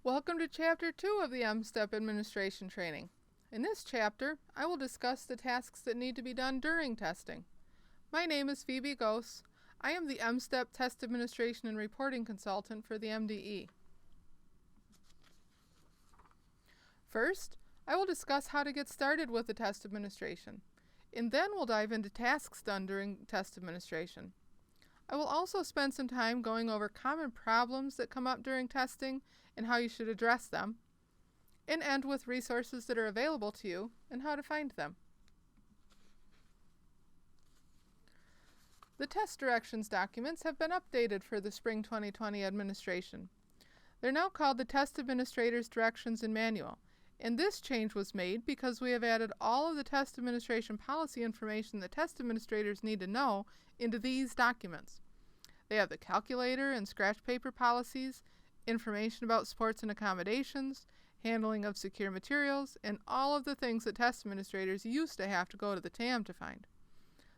Welcome to Chapter 2 of the M-STEP Administration Training. In this chapter, I will discuss the tasks that need to be done during testing. My name is Phoebe Gose. I am the M-STEP Test Administration and Reporting Consultant for the MDE. First, I will discuss how to get started with the test administration, and then we'll dive into tasks done during test administration. I will also spend some time going over common problems that come up during testing and how you should address them, and end with resources that are available to you and how to find them. The test directions documents have been updated for the Spring 2020 administration. They're now called the Test Administrator's Directions and Manual, and this change was made because we have added all of the test administration policy information that test administrators need to know into these documents. They have the calculator and scratch paper policies, information about sports and accommodations, handling of secure materials, and all of the things that test administrators used to have to go to the TAM to find.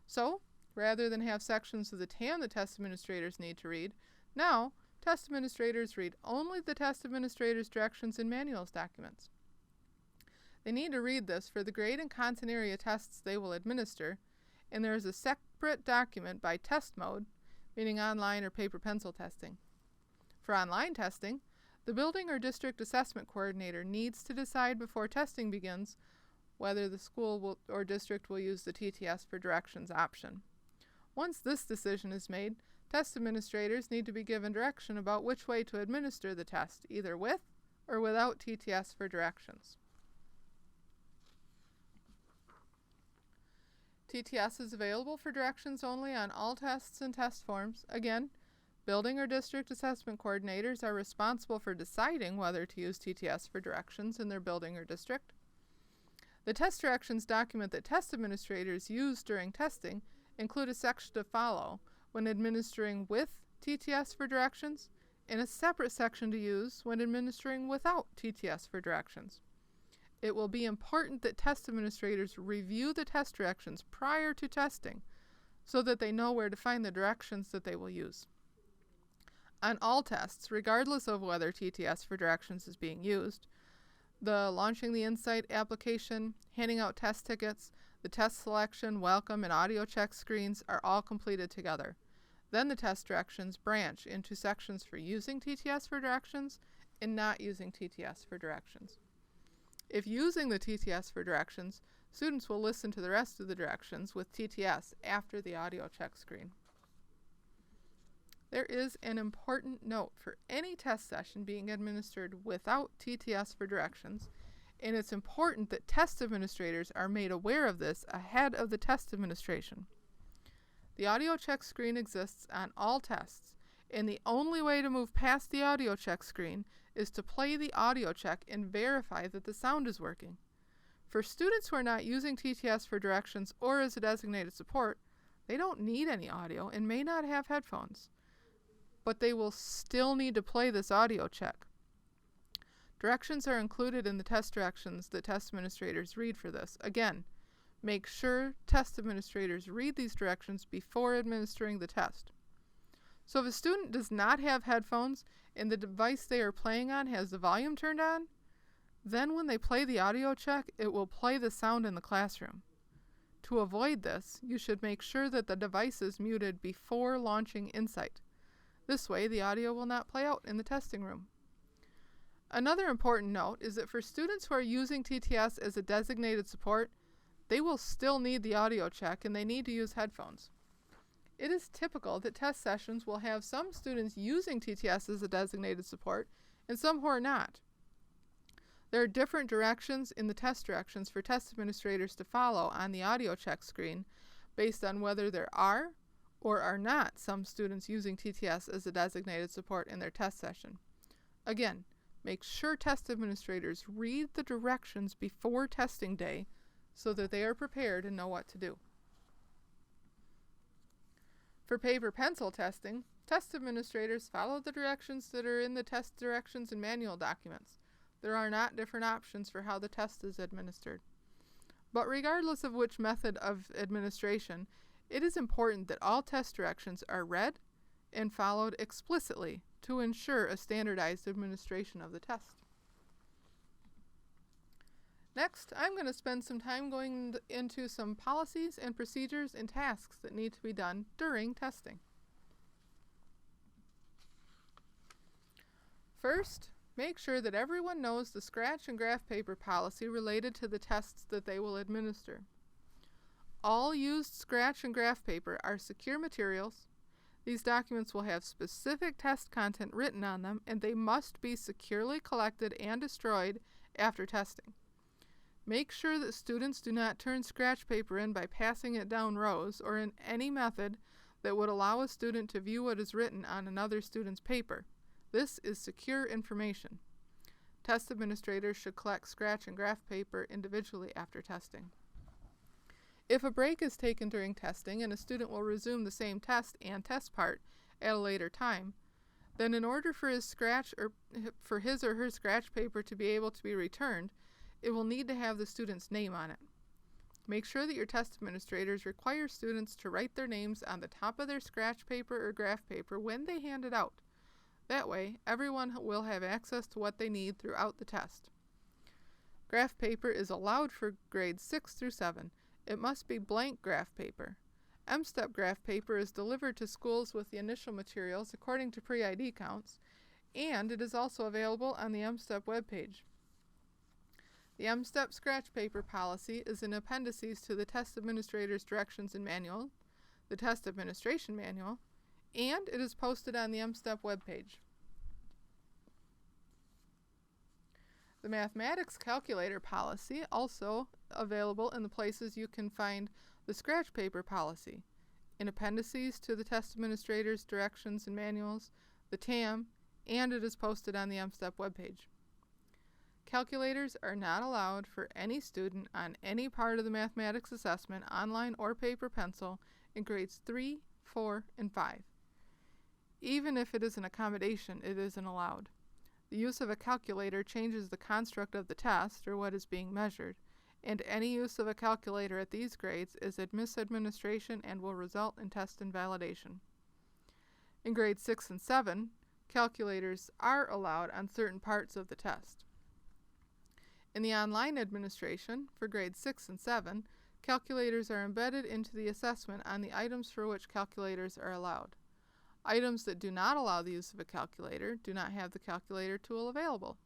So, rather than have sections of the TAM that test administrators need to read, now test administrators read only the test administrator's directions and manuals documents. They need to read this for the grade and content area tests they will administer, and there is a separate document by test mode, meaning online or paper pencil testing. For online testing, the building or district assessment coordinator needs to decide before testing begins whether the school or district will use the TTS for directions option. Once this decision is made, test administrators need to be given direction about which way to administer the test, either with or without TTS for directions. TTS is available for directions only on all tests and test forms. Again, building or district assessment coordinators are responsible for deciding whether to use TTS for directions in their building or district. The test directions document that test administrators use during testing include a section to follow when administering with TTS for directions and a separate section to use when administering without TTS for directions. It will be important that test administrators review the test directions prior to testing so that they know where to find the directions that they will use. On all tests, regardless of whether TTS for directions is being used, the Launching the Insight application, handing out test tickets, the test selection, welcome, and audio check screens are all completed together. Then the test directions branch into sections for using TTS for directions and not using TTS for directions. If using the TTS for directions, students will listen to the rest of the directions with TTS after the audio check screen. There is an important note for any test session being administered without TTS for directions, and it's important that test administrators are made aware of this ahead of the test administration. The audio check screen exists on all tests, and the only way to move past the audio check screen is to play the audio check and verify that the sound is working. For students who are not using TTS for directions or as a designated support, they don't need any audio and may not have headphones, but they will still need to play this audio check. Directions are included in the test directions that test administrators read for this. Again, make sure test administrators read these directions before administering the test. So if a student does not have headphones and the device they are playing on has the volume turned on, then when they play the audio check, it will play the sound in the classroom. To avoid this, you should make sure that the device is muted before launching Insight. This way, the audio will not play out in the testing room. Another important note is that for students who are using TTS as a designated support, they will still need the audio check and they need to use headphones. It is typical that test sessions will have some students using TTS as a designated support and some who are not. There are different directions in the test directions for test administrators to follow on the audio check screen based on whether there are or are not some students using TTS as a designated support in their test session. Again, make sure test administrators read the directions before testing day so that they are prepared and know what to do. For paper pencil testing, test administrators follow the directions that are in the test directions and manual documents. There are not different options for how the test is administered. But regardless of which method of administration, it is important that all test directions are read and followed explicitly to to ensure a standardized administration of the test. Next, I'm going to spend some time going into some policies and procedures and tasks that need to be done during testing. First, make sure that everyone knows the scratch and graph paper policy related to the tests that they will administer. All used scratch and graph paper are secure materials. These documents will have specific test content written on them, and they must be securely collected and destroyed after testing. Make sure that students do not turn scratch paper in by passing it down rows or in any method that would allow a student to view what is written on another student's paper. This is secure information. Test administrators should collect scratch and graph paper individually after testing. If a break is taken during testing and a student will resume the same test and test part at a later time, then in order for his or her scratch paper to be able to be returned, it will need to have the student's name on it. Make sure that your test administrators require students to write their names on the top of their scratch paper or graph paper when they hand it out. That way, everyone will have access to what they need throughout the test. Graph paper is allowed for grades 6 through 7. It must be blank graph paper. M-STEP graph paper is delivered to schools with the initial materials according to pre-ID counts, and it is also available on the M-STEP webpage. The M-STEP scratch paper policy is in appendices to the test administrator's directions and manual, the test administration manual, and it is posted on the M-STEP webpage. The mathematics calculator policy, also available in the places you can find the scratch paper policy, in appendices to the test administrator's directions and manuals, the TAM, and it is posted on the M-STEP webpage. Calculators are not allowed for any student on any part of the mathematics assessment, online or paper pencil, in grades 3, 4, and 5. Even if it is an accommodation, it isn't allowed. The use of a calculator changes the construct of the test, or what is being measured, and any use of a calculator at these grades is misadministration and will result in test invalidation. In grades 6 and 7, calculators are allowed on certain parts of the test. In the online administration, for grades 6 and 7, calculators are embedded into the assessment on the items for which calculators are allowed. Items that do not allow the use of a calculator do not have the calculator tool available.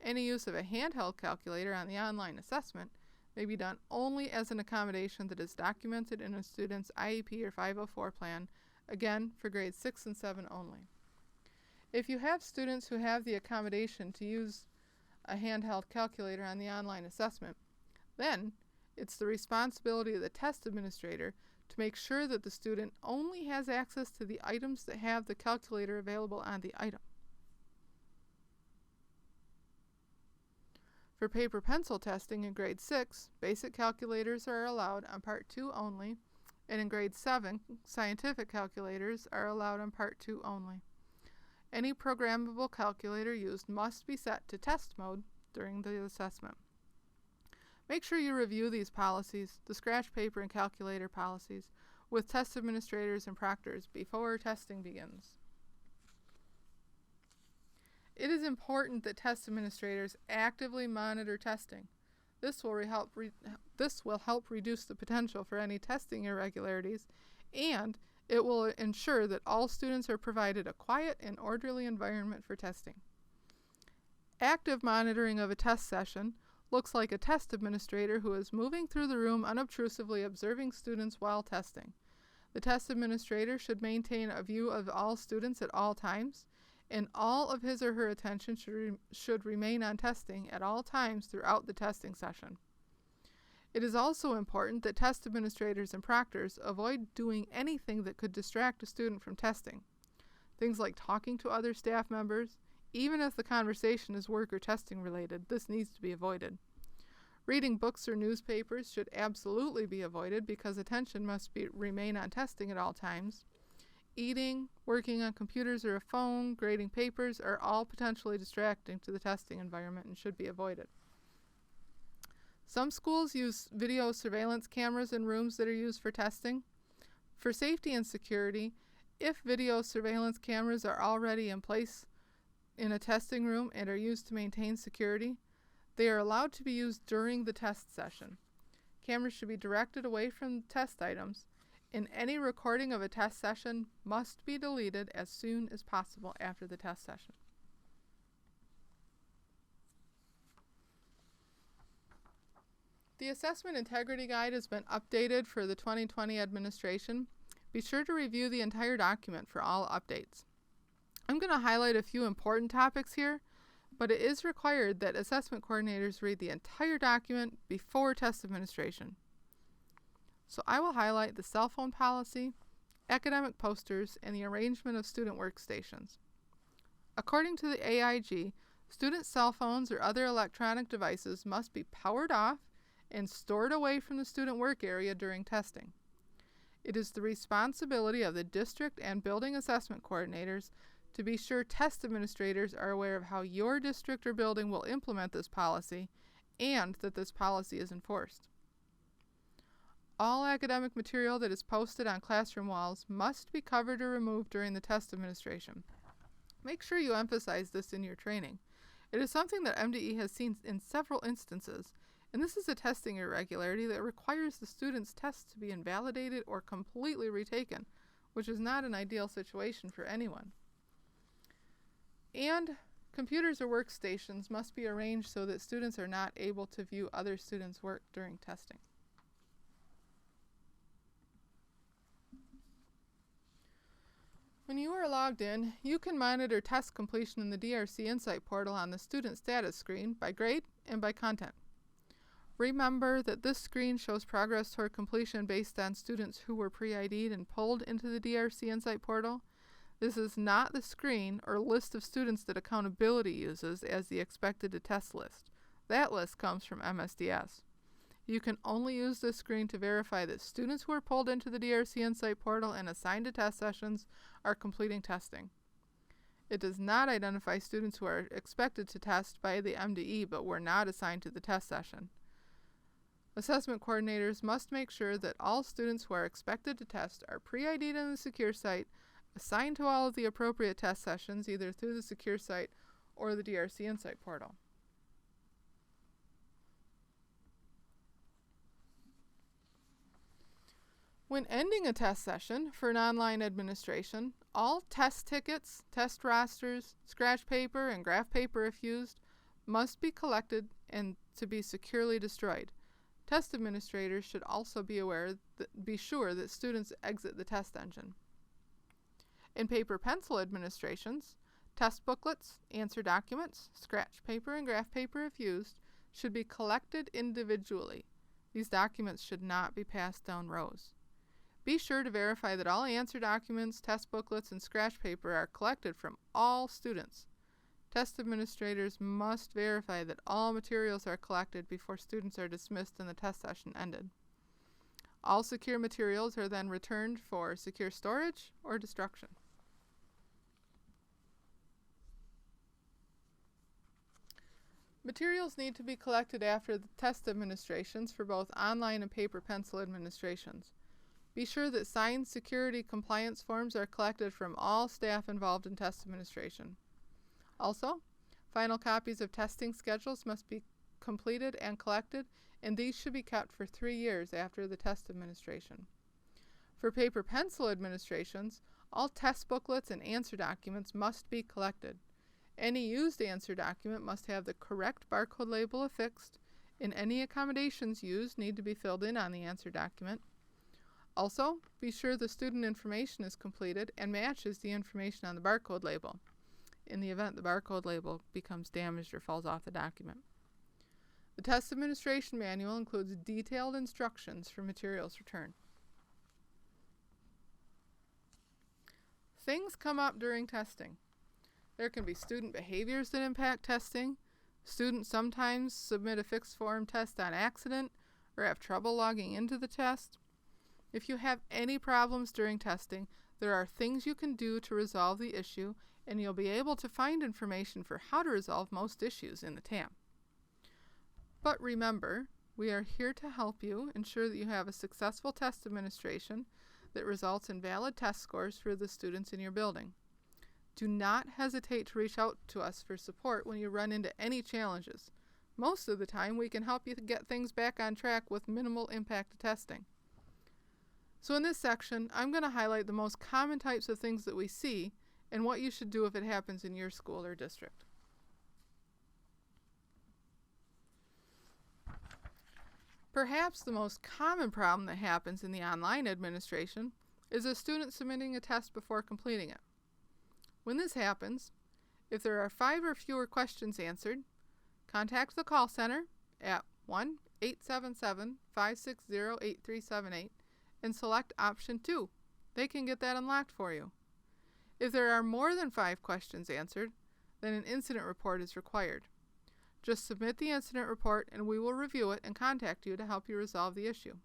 Any use of a handheld calculator on the online assessment may be done only as an accommodation that is documented in a student's IEP or 504 plan, again for grades 6 and 7 only. If you have students who have the accommodation to use a handheld calculator on the online assessment, then it's the responsibility of the test administrator to make sure that the student only has access to the items that have the calculator available on the item. For paper pencil testing in grade 6, basic calculators are allowed on part 2 only, and in grade 7, scientific calculators are allowed on part 2 only. Any programmable calculator used must be set to test mode during the assessment. Make sure you review these policies, the scratch paper and calculator policies, with test administrators and proctors before testing begins. It is important that test administrators actively monitor testing. This will help reduce the potential for any testing irregularities, and it will ensure that all students are provided a quiet and orderly environment for testing. Active monitoring of a test session looks like a test administrator who is moving through the room unobtrusively observing students while testing. The test administrator should maintain a view of all students at all times, and all of his or her attention should remain on testing at all times throughout the testing session. It is also important that test administrators and proctors avoid doing anything that could distract a student from testing. Things like talking to other staff members, even if the conversation is work or testing related, this needs to be avoided. Reading books or newspapers should absolutely be avoided because attention must remain on testing at all times. Eating, working on computers or a phone, grading papers are all potentially distracting to the testing environment and should be avoided. Some schools use video surveillance cameras in rooms that are used for testing. For safety and security, If video surveillance cameras are already in place in a testing room and are used to maintain security, they are allowed to be used during the test session. Cameras should be directed away from test items, and any recording of a test session must be deleted as soon as possible after the test session. The Assessment Integrity Guide has been updated for the 2020 administration. Be sure to review the entire document for all updates. I'm going to highlight a few important topics here, but it is required that assessment coordinators read the entire document before test administration. So I will highlight the cell phone policy, academic posters, and the arrangement of student workstations. According to the AIG, student cell phones or other electronic devices must be powered off and stored away from the student work area during testing. It is the responsibility of the district and building assessment coordinators to be sure test administrators are aware of how your district or building will implement this policy and that this policy is enforced. All academic material that is posted on classroom walls must be covered or removed during the test administration. Make sure you emphasize this in your training. It is something that MDE has seen in several instances, and this is a testing irregularity that requires the student's test to be invalidated or completely retaken, which is not an ideal situation for anyone. And computers or workstations must be arranged so that students are not able to view other students' work during testing. When you are logged in, you can monitor test completion in the DRC Insight portal on the student status screen by grade and by content. Remember that this screen shows progress toward completion based on students who were pre-ID'd and pulled into the DRC Insight portal. This is not the screen or list of students that accountability uses as the expected to test list. That list comes from MSDS. You can only use this screen to verify that students who are pulled into the DRC Insight portal and assigned to test sessions are completing testing. It does not identify students who are expected to test by the MDE but were not assigned to the test session. Assessment coordinators must make sure that all students who are expected to test are pre-ID'd in the secure site, assigned to all of the appropriate test sessions either through the secure site or the DRC Insight portal. When ending a test session for an online administration, all test tickets, test rosters, scratch paper, and graph paper if used, must be collected and to be securely destroyed. Test administrators should also be sure that students exit the test engine. In paper-pencil administrations, test booklets, answer documents, scratch paper, and graph paper if used, should be collected individually. These documents should not be passed down rows. Be sure to verify that all answer documents, test booklets, and scratch paper are collected from all students. Test administrators must verify that all materials are collected before students are dismissed and the test session ended. All secure materials are then returned for secure storage or destruction. Materials need to be collected after the test administrations for both online and paper-pencil administrations. Be sure that signed security compliance forms are collected from all staff involved in test administration. Also, final copies of testing schedules must be completed and collected, and these should be kept for 3 years after the test administration. For paper-pencil administrations, all test booklets and answer documents must be collected. Any used answer document must have the correct barcode label affixed, and any accommodations used need to be filled in on the answer document. Also, be sure the student information is completed and matches the information on the barcode label, in the event the barcode label becomes damaged or falls off the document. The test administration manual includes detailed instructions for materials returned. Things come up during testing. There can be student behaviors that impact testing. Students sometimes submit a fixed form test on accident or have trouble logging into the test. If you have any problems during testing, there are things you can do to resolve the issue, and you'll be able to find information for how to resolve most issues in the TAM. But remember, we are here to help you ensure that you have a successful test administration, that results in valid test scores for the students in your building. Do not hesitate to reach out to us for support when you run into any challenges. Most of the time, we can help you get things back on track with minimal impact to testing. So in this section, I'm going to highlight the most common types of things that we see and what you should do if it happens in your school or district. Perhaps the most common problem that happens in the online administration is a student submitting a test before completing it. When this happens, if there are 5 or fewer questions answered, contact the call center at 1-877-560-8378 and select option 2. They can get that unlocked for you. If there are more than 5 questions answered, then an incident report is required. Just submit the incident report and we will review it and contact you to help you resolve the issue.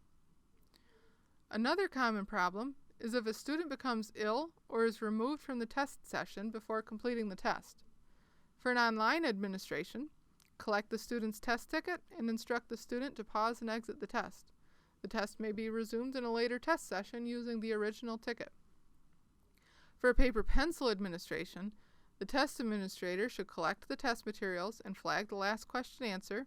Another common problem is if a student becomes ill or is removed from the test session before completing the test. For an online administration, collect the student's test ticket and instruct the student to pause and exit the test. The test may be resumed in a later test session using the original ticket. For a paper-pencil administration, the test administrator should collect the test materials and flag the last question answer,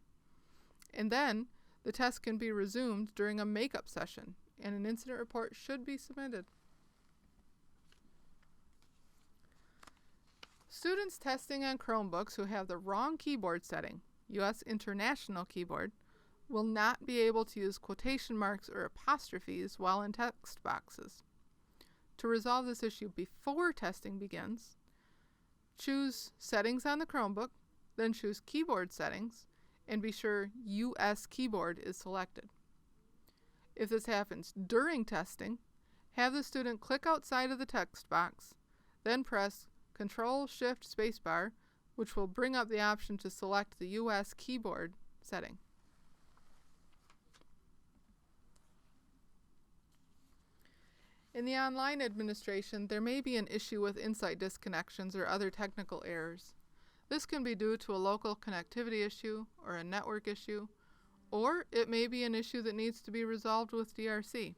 and then the test can be resumed during a makeup session, and an incident report should be submitted. Students testing on Chromebooks who have the wrong keyboard setting, US International Keyboard, will not be able to use quotation marks or apostrophes while in text boxes. To resolve this issue before testing begins, choose Settings on the Chromebook, then choose Keyboard Settings, and be sure US Keyboard is selected. If this happens during testing, have the student click outside of the text box, then press Ctrl-Shift-Spacebar, which will bring up the option to select the US Keyboard setting. In the online administration, there may be an issue with insight disconnections or other technical errors. This can be due to a local connectivity issue or a network issue, or it may be an issue that needs to be resolved with DRC.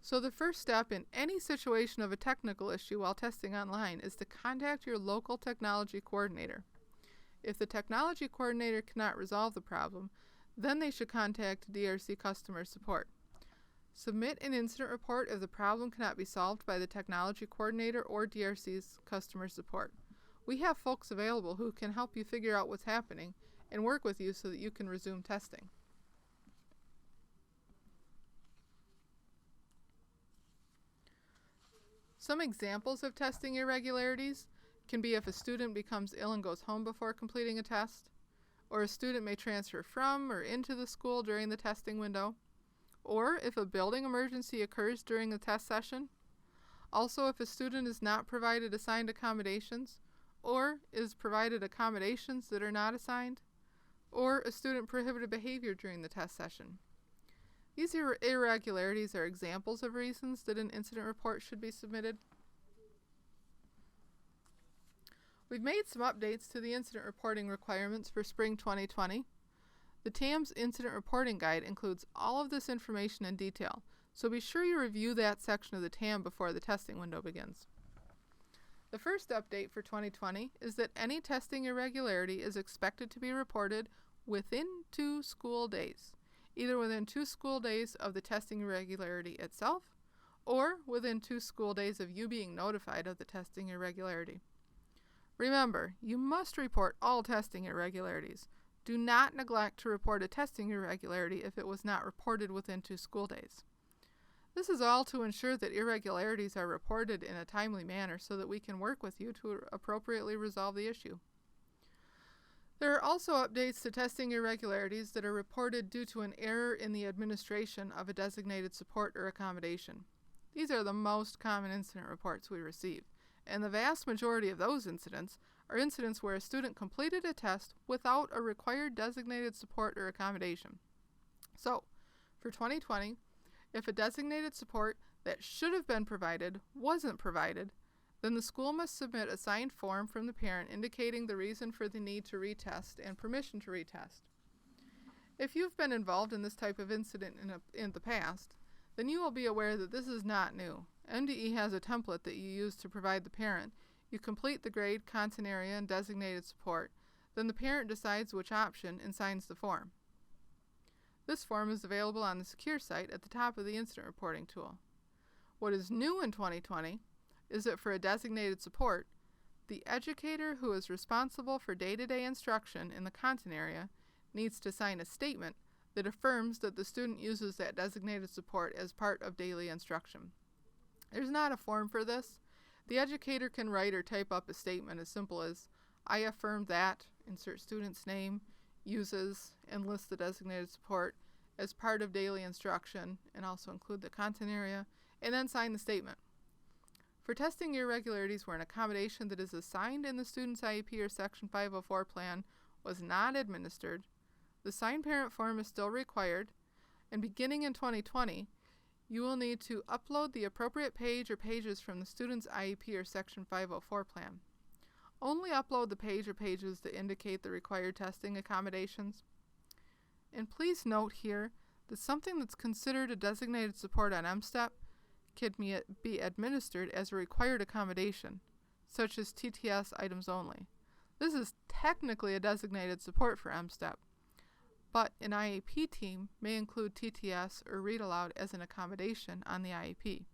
So the first step in any situation of a technical issue while testing online is to contact your local technology coordinator. If the technology coordinator cannot resolve the problem, then they should contact DRC customer support. Submit an incident report if the problem cannot be solved by the technology coordinator or DRC's customer support. We have folks available who can help you figure out what's happening and work with you so that you can resume testing. Some examples of testing irregularities can be if a student becomes ill and goes home before completing a test, or a student may transfer from or into the school during the testing window, or if a building emergency occurs during the test session. Also, if a student is not provided assigned accommodations, or is provided accommodations that are not assigned, or a student prohibited behavior during the test session. These irregularities are examples of reasons that an incident report should be submitted. We've made some updates to the incident reporting requirements for spring 2020. The TAM's Incident Reporting Guide includes all of this information in detail, so be sure you review that section of the TAM before the testing window begins. The first update for 2020 is that any testing irregularity is expected to be reported within 2 school days, either within 2 school days of the testing irregularity itself, or within 2 school days of you being notified of the testing irregularity. Remember, you must report all testing irregularities. Do not neglect to report a testing irregularity if it was not reported within 2 school days. This is all to ensure that irregularities are reported in a timely manner so that we can work with you to appropriately resolve the issue. There are also updates to testing irregularities that are reported due to an error in the administration of a designated support or accommodation. These are the most common incident reports we receive, and the vast majority of those incidents are incidents where a student completed a test without a required designated support or accommodation. So, for 2020, if a designated support that should have been provided wasn't provided, then the school must submit a signed form from the parent indicating the reason for the need to retest and permission to retest. If you've been involved in this type of incident in the past, then you will be aware that this is not new. MDE has a template that you use to provide the parent. You complete the grade, content area, and designated support. Then the parent decides which option and signs the form. This form is available on the secure site at the top of the incident reporting tool. What is new in 2020 is that for a designated support, the educator who is responsible for day-to-day instruction in the content area needs to sign a statement that affirms that the student uses that designated support as part of daily instruction. There's not a form for this. The educator can write or type up a statement as simple as, "I affirm that," insert student's name, uses, and list the designated support as part of daily instruction, and also include the content area, and then sign the statement. For testing irregularities where an accommodation that is assigned in the student's IEP or Section 504 plan was not administered, the signed parent form is still required, and beginning in 2020, you will need to upload the appropriate page or pages from the student's IEP or Section 504 plan. Only upload the page or pages that indicate the required testing accommodations. And please note here that something that's considered a designated support on MSTEP can be administered as a required accommodation, such as TTS items only. This is technically a designated support for MSTEP, but an IEP team may include TTS or read aloud as an accommodation on the IEP.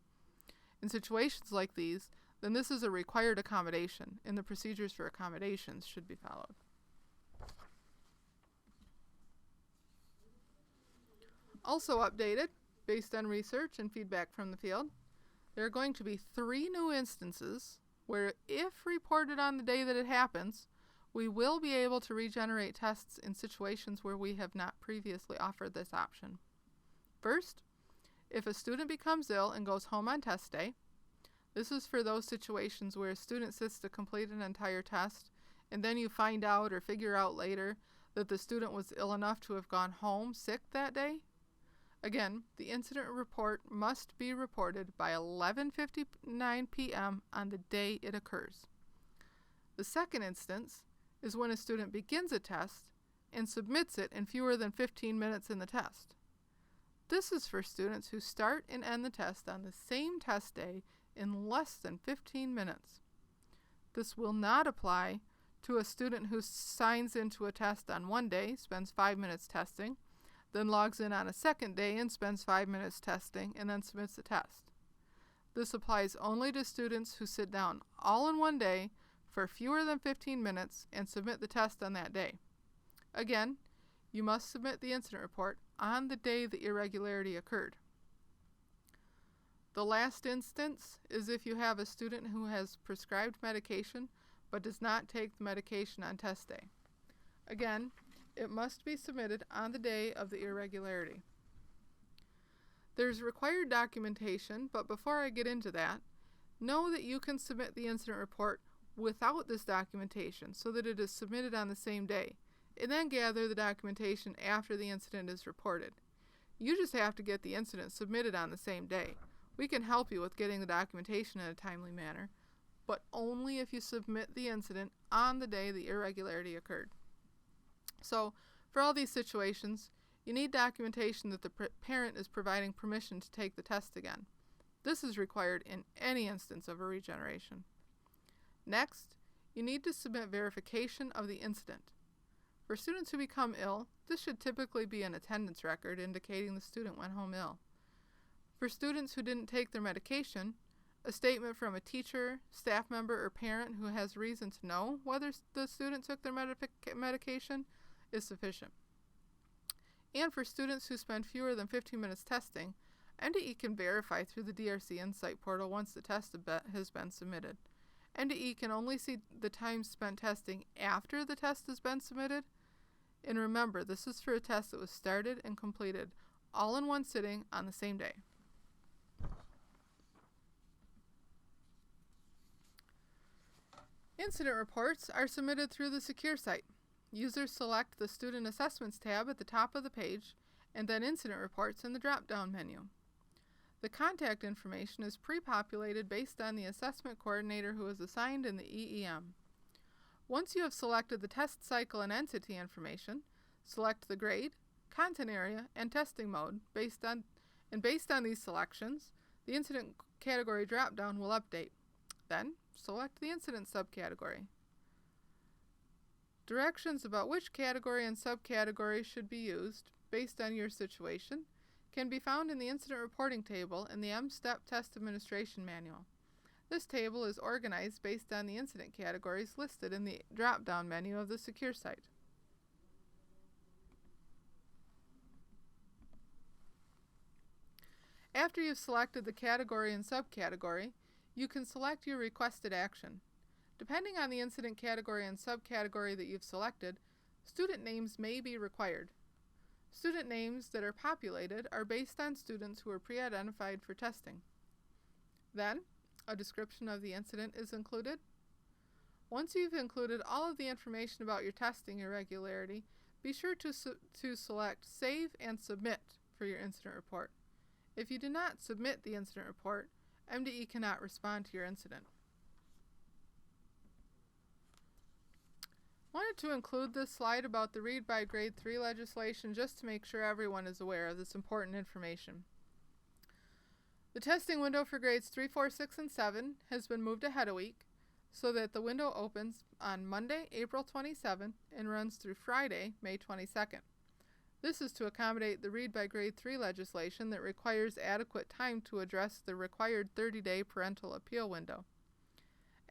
In situations like these, then this is a required accommodation, and the procedures for accommodations should be followed. Also updated, based on research and feedback from the field, there are going to be 3 new instances where, if reported on the day that it happens, we will be able to regenerate tests in situations where we have not previously offered this option. First, if a student becomes ill and goes home on test day, this is for those situations where a student sits to complete an entire test, and then you find out or figure out later that the student was ill enough to have gone home sick that day. Again, the incident report must be reported by 11:59 p.m. on the day it occurs. The second instance is when a student begins a test and submits it in fewer than 15 minutes in the test. This is for students who start and end the test on the same test day in less than 15 minutes. This will not apply to a student who signs into a test on one day, spends 5 minutes testing, then logs in on a second day and spends 5 minutes testing, and then submits the test. This applies only to students who sit down all in one day for fewer than 15 minutes and submit the test on that day. Again, you must submit the incident report on the day the irregularity occurred. The last instance is if you have a student who has prescribed medication but does not take the medication on test day. Again, it must be submitted on the day of the irregularity. There's required documentation, but before I get into that, know that you can submit the incident report without this documentation so that it is submitted on the same day, and then gather the documentation after the incident is reported. You just have to get the incident submitted on the same day. We can help you with getting the documentation in a timely manner, but only if you submit the incident on the day the irregularity occurred. So, for all these situations, you need documentation that the parent is providing permission to take the test again. This is required in any instance of a regeneration. Next, you need to submit verification of the incident. For students who become ill, this should typically be an attendance record indicating the student went home ill. For students who didn't take their medication, a statement from a teacher, staff member, or parent who has reason to know whether the student took their medication is sufficient. And for students who spend fewer than 15 minutes testing, NDE can verify through the DRC Insight portal once the test has been submitted. NDE can only see the time spent testing after the test has been submitted. And remember, this is for a test that was started and completed all in one sitting on the same day. Incident reports are submitted through the secure site. Users select the Student Assessments tab at the top of the page, and then Incident Reports in the drop-down menu. The contact information is pre-populated based on the assessment coordinator who is assigned in the EEM. Once you have selected the test cycle and entity information, select the grade, content area, and testing mode based on And based on these selections, the incident category drop-down will update. Then, select the incident subcategory. Directions about which category and subcategory should be used, based on your situation, can be found in the Incident Reporting Table in the M-STEP Test Administration Manual. This table is organized based on the incident categories listed in the drop-down menu of the Secure site. After you've selected the category and subcategory, you can select your requested action. Depending on the incident category and subcategory that you've selected, student names may be required. Student names that are populated are based on students who are pre-identified for testing. Then, a description of the incident is included. Once you've included all of the information about your testing irregularity, be sure to select Save and Submit for your incident report. If you do not submit the incident report, MDE cannot respond to your incident. Wanted to include this slide about the Read by Grade 3 legislation just to make sure everyone is aware of this important information. The testing window for grades 3, 4, 6, and 7 has been moved ahead a week so that the window opens on Monday, April 27th and runs through Friday, May 22nd. This is to accommodate the Read by Grade 3 legislation that requires adequate time to address the required 30-day parental appeal window.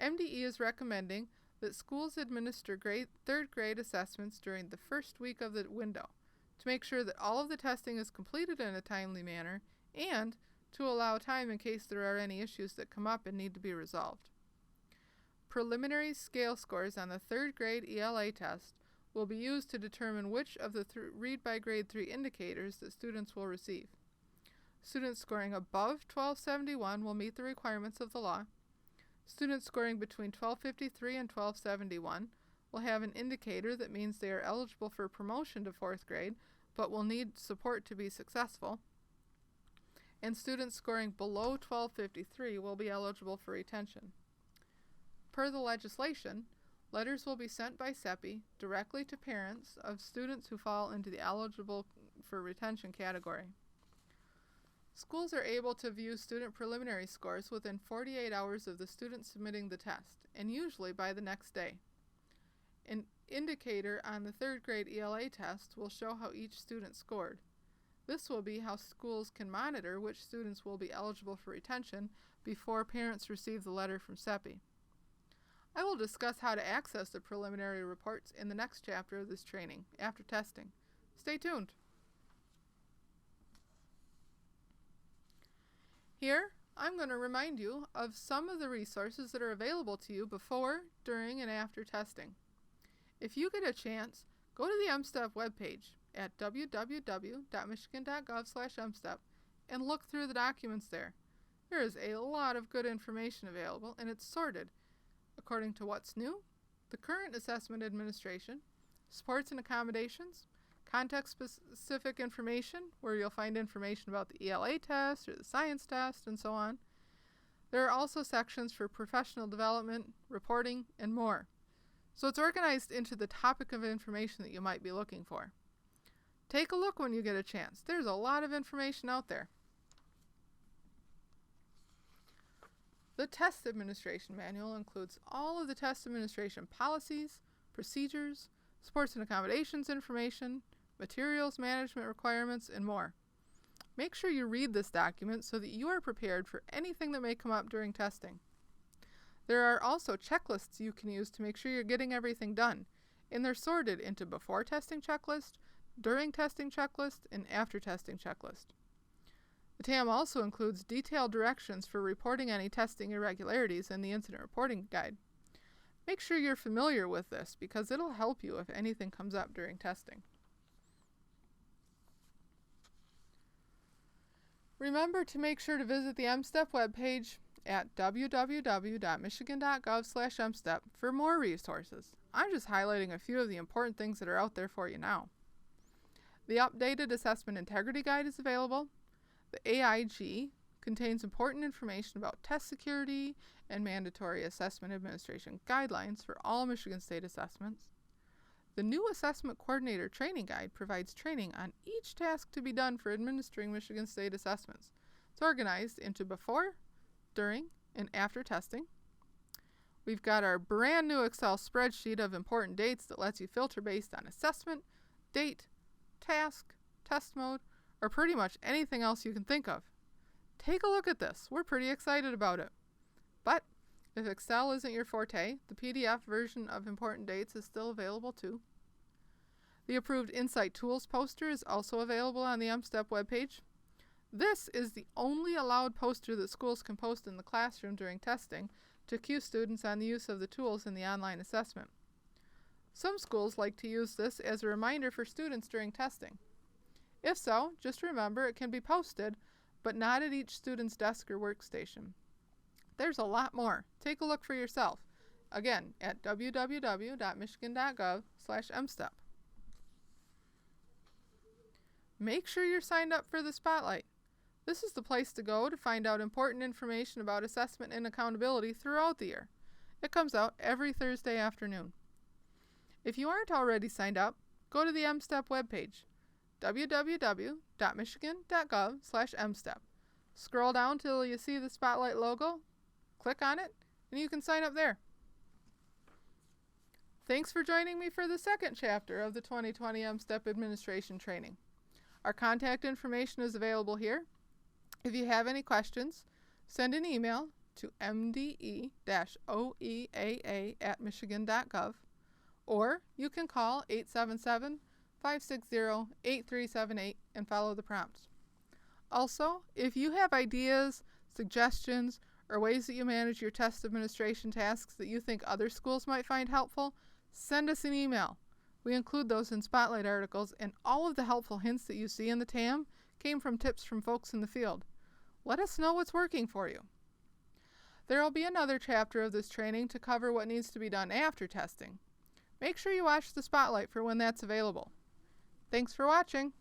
MDE is recommending that schools administer third grade assessments during the first week of the window to make sure that all of the testing is completed in a timely manner and to allow time in case there are any issues that come up and need to be resolved. Preliminary scale scores on the third grade ELA test will be used to determine which of the Read by Grade 3 indicators that students will receive. Students scoring above 1271 will meet the requirements of the law. Students scoring between 1253 and 1271 will have an indicator that means they are eligible for promotion to 4th grade, but will need support to be successful. And students scoring below 1253 will be eligible for retention. Per the legislation, letters will be sent by CEPI directly to parents of students who fall into the eligible for retention category. Schools are able to view student preliminary scores within 48 hours of the student submitting the test, and usually by the next day. An indicator on the third grade ELA test will show how each student scored. This will be how schools can monitor which students will be eligible for retention before parents receive the letter from CEPI. I will discuss how to access the preliminary reports in the next chapter of this training, after testing. Stay tuned. Here, I'm going to remind you of some of the resources that are available to you before, during, and after testing. If you get a chance, go to the MSTEP webpage at www.michigan.gov/MSTEP and look through the documents there. There is a lot of good information available, and it's sorted according to what's new, the current assessment administration, supports and accommodations, context-specific information, where you'll find information about the ELA test or the science test, and so on. There are also sections for professional development, reporting, and more. So it's organized into the topic of information that you might be looking for. Take a look when you get a chance. There's a lot of information out there. The Test Administration Manual includes all of the test administration policies, procedures, supports and accommodations information, materials management requirements, and more. Make sure you read this document so that you are prepared for anything that may come up during testing. There are also checklists you can use to make sure you're getting everything done, and they're sorted into before testing checklist, during testing checklist, and after testing checklist. The TAM also includes detailed directions for reporting any testing irregularities in the Incident Reporting Guide. Make sure you're familiar with this because it'll help you if anything comes up during testing. Remember to make sure to visit the MSTEP webpage at www.michigan.gov/MSTEP for more resources. I'm just highlighting a few of the important things that are out there for you now. The updated Assessment Integrity Guide is available. The AIG contains important information about test security and mandatory assessment administration guidelines for all Michigan State assessments. The new Assessment Coordinator Training Guide provides training on each task to be done for administering Michigan State assessments. It's organized into before, during, and after testing. We've got our brand new Excel spreadsheet of important dates that lets you filter based on assessment, date, task, test mode, or pretty much anything else you can think of. Take a look at this. We're pretty excited about it. But if Excel isn't your forte, the PDF version of important dates is still available too. The approved Insight Tools poster is also available on the MSTEP webpage. This is the only allowed poster that schools can post in the classroom during testing to cue students on the use of the tools in the online assessment. Some schools like to use this as a reminder for students during testing. If so, just remember it can be posted, but not at each student's desk or workstation. There's a lot more. Take a look for yourself. Again, at www.michigan.gov/mstep. Make sure you're signed up for the Spotlight. This is the place to go to find out important information about assessment and accountability throughout the year. It comes out every Thursday afternoon. If you aren't already signed up, go to the MSTEP webpage, www.michigan.gov/mstep. Scroll down till you see the Spotlight logo, click on it, and you can sign up there. Thanks for joining me for the second chapter of the 2020 MSTEP Administration Training. Our contact information is available here. If you have any questions, send an email to mde-oeaa@michigan.gov, or you can call 877-560-8378 and follow the prompts. Also, if you have ideas, suggestions, or ways that you manage your test administration tasks that you think other schools might find helpful, send us an email. We include those in Spotlight articles, and all of the helpful hints that you see in the TAM came from tips from folks in the field. Let us know what's working for you. There will be another chapter of this training to cover what needs to be done after testing. Make sure you watch the Spotlight for when that's available. Thanks for watching.